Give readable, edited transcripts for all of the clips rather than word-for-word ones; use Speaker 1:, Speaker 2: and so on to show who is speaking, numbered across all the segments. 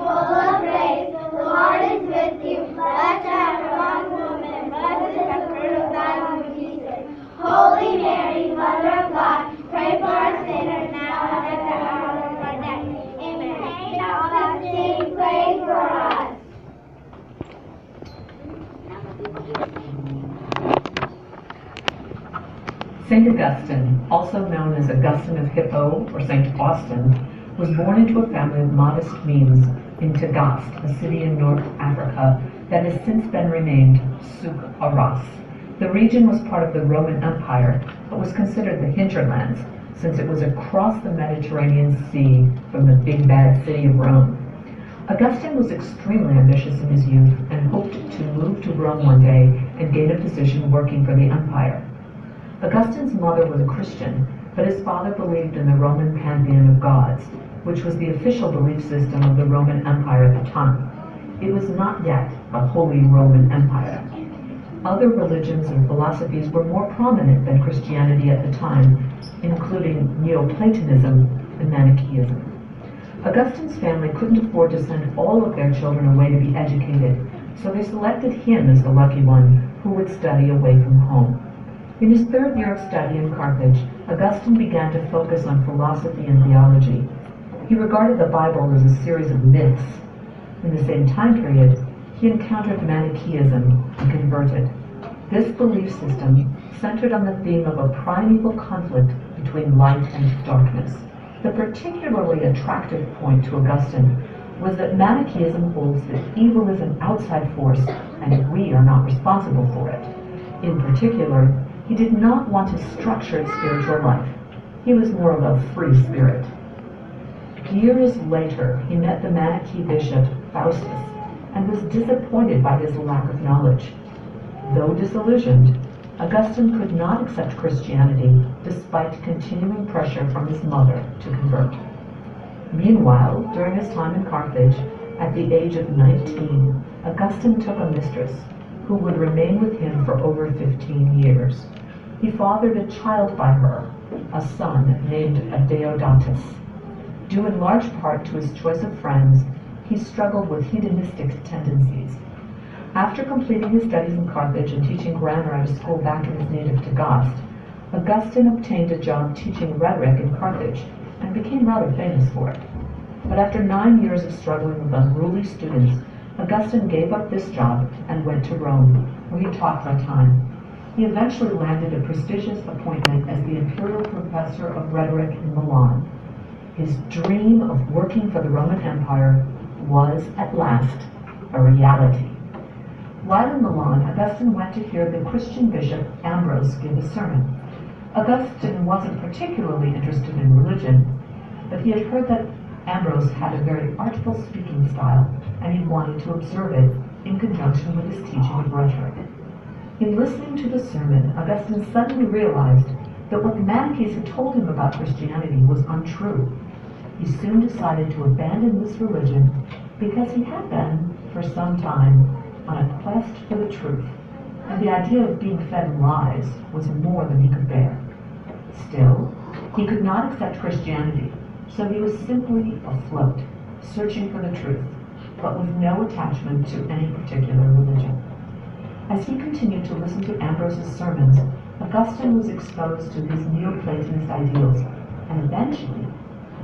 Speaker 1: full of grace, the Lord is with you. Blessed art among women, blessed is the fruit of thy womb, Jesus. Holy Mary, Mother of God, pray for us sinners now and at the hour of our death. Amen. Saint Augustine, pray for us.
Speaker 2: St. Augustine, also known as Augustine of Hippo or St. Austin, was born into a family of modest means in Tagaste, a city in North Africa that has since been renamed Souk Ahras. The region was part of the Roman Empire, but was considered the hinterlands, since it was across the Mediterranean Sea from the big bad city of Rome. Augustine was extremely ambitious in his youth and hoped to move to Rome one day and gain a position working for the empire. Augustine's mother was a Christian, but his father believed in the Roman pantheon of gods, which was the official belief system of the Roman Empire at the time. It was not yet a Holy Roman Empire. Other religions and philosophies were more prominent than Christianity at the time, including Neoplatonism and Manichaeism. Augustine's family couldn't afford to send all of their children away to be educated, so they selected him as the lucky one who would study away from home. In his third year of study in Carthage, Augustine began to focus on philosophy and theology. He regarded the Bible as a series of myths. In the same time period, he encountered Manichaeism and converted. This belief system centered on the theme of a primeval conflict between light and darkness. The particularly attractive point to Augustine was that Manichaeism holds that evil is an outside force and we are not responsible for it. In particular, he did not want a structured spiritual life. He was more of a free spirit. Years later, he met the Manichae bishop, Faustus, and was disappointed by his lack of knowledge. Though disillusioned, Augustine could not accept Christianity despite continuing pressure from his mother to convert. Meanwhile, during his time in Carthage, at the age of 19, Augustine took a mistress who would remain with him for over 15 years. He fathered a child by her, a son named Deodatus. Due in large part to his choice of friends, he struggled with hedonistic tendencies. After completing his studies in Carthage and teaching grammar at a school back in his native Tagaste, Augustine obtained a job teaching rhetoric in Carthage and became rather famous for it. But after 9 years of struggling with unruly students, Augustine gave up this job and went to Rome, where he taught part-time. He eventually landed a prestigious appointment as the imperial professor of rhetoric in Milan. His dream of working for the Roman Empire was, at last, a reality. While in Milan, Augustine went to hear the Christian bishop Ambrose give a sermon. Augustine wasn't particularly interested in religion, but he had heard that Ambrose had a very artful speaking style, and he wanted to observe it in conjunction with his teaching of rhetoric. In listening to the sermon, Augustine suddenly realized that what the Manichaees had told him about Christianity was untrue. He soon decided to abandon this religion because he had been, for some time, on a quest for the truth, and the idea of being fed lies was more than he could bear. Still, he could not accept Christianity, so he was simply afloat, searching for the truth, but with no attachment to any particular religion. As he continued to listen to Ambrose's sermons, Augustine was exposed to his Neoplatonist ideals, and eventually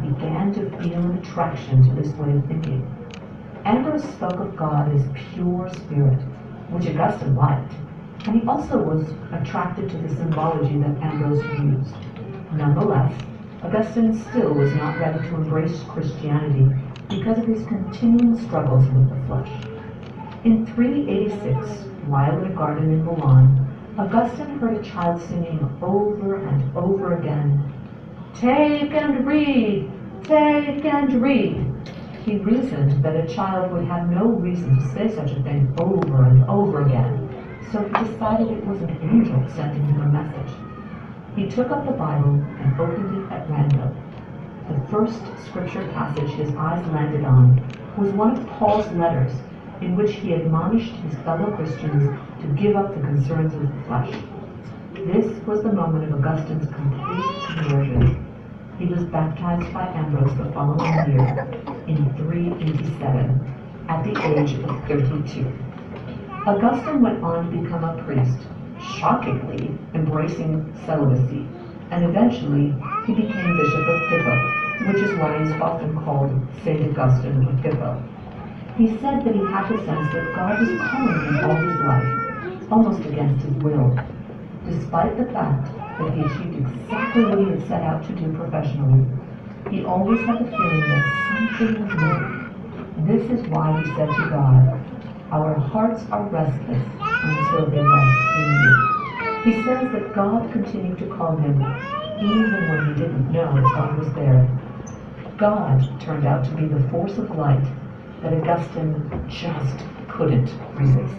Speaker 2: began to feel an attraction to this way of thinking. Ambrose spoke of God as pure spirit, which Augustine liked, and he also was attracted to the symbology that Ambrose used. Nonetheless, Augustine still was not ready to embrace Christianity because of his continuing struggles with the flesh. In 386, while in a garden in Milan, Augustine heard a child singing over and over again, "Take and read, take and read." He reasoned that a child would have no reason to say such a thing over and over again, so he decided it was an angel sending him a message. He took up the Bible and opened it at random. The first scripture passage his eyes landed on was one of Paul's letters, in which he admonished his fellow Christians to give up the concerns of the flesh. This was the moment of Augustine's complete conversion. He was baptized by Ambrose the following year in 387 at the age of 32. Augustine went on to become a priest, shockingly embracing celibacy, and eventually he became Bishop of Hippo, which is why he's often called St. Augustine of Hippo. He said that he had the sense that God was calling him all his life, almost against his will, despite the fact that he achieved exactly what he had set out to do professionally. He always had the feeling that something was missing. This is why he said to God, "Our hearts are restless until they rest in you." He says that God continued to call him even when he didn't know if God was there. God turned out to be the force of light that Augustine just couldn't resist.